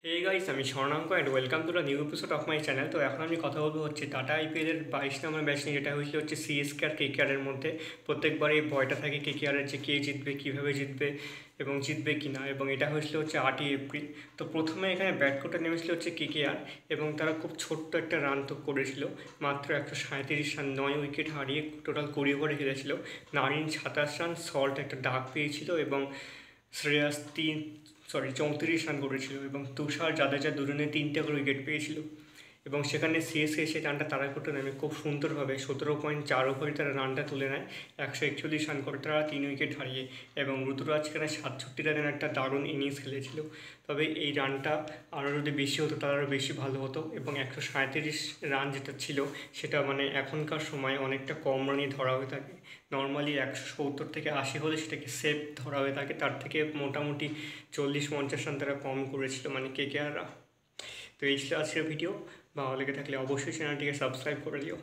हे guys আমি Swarnanka and welcome to the new episode of my channel. তো এখন আমি কথা বলবো হচ্ছে টাটা আইপিএলের 22 নম্বর ম্যাচ নিয়ে, যেটা হয়েছিল হচ্ছে সিএসকে আর কেকেআরের মধ্যে। প্রত্যেকবারই ভয়টা থাকে কেকেআরের যে কে জিতবে, কীভাবে জিতবে এবং জিতবে কি না। এবং এটা হয়েছিল হচ্ছে 8ই এপ্রিল। তো প্রথমে এখানে ব্যাট করতে নেমেছিল হচ্ছে কেকেআর, এবং তারা খুব ছোট্ট একটা রান তো করেছিল, মাত্র 137 রান, 9 উইকেট হারিয়ে টোটাল 20 ওভারে খেলেছিল। নারিন 27 রান, সল্ট একটা ডাক পেয়েছিল, এবং শ্রেয়াস 34 রান করেছিল, এবং তুষার জাদেজা দুজনে 3টে করে উইকেট পেয়েছিল। এবং সেখানে সিএসকে সেই রানটা তাড়া করতে নামে খুব সুন্দরভাবে 17.4 ওভারে তারা রানটা তুলে নেয়, 141 রান করে তারা 3 উইকেট হারিয়ে। এবং ঋতুরাজ সেখানে 67 রানের একটা দারুণ ইনিংস খেলেছিল। তবে এই রানটা আরও যদি বেশি হতো তাহলে আরও বেশি ভালো হতো, এবং 137 রান যেটা ছিল সেটা মানে এখনকার সময় অনেকটা কম রানই ধরা হয়ে থাকে। নর্মালি 170 থেকে 80 হলে সেটাকে সেফ ধরা হয়ে থাকে, তার থেকে মোটামুটি 40-50 রান তারা কম করেছিল মানে কেকেআররা। তো এই ছিল আজকের ভিডিও। ভালো লেগে থাকলে অবশ্যই চ্যানেলটিকে সাবস্ক্রাইব করে দিও।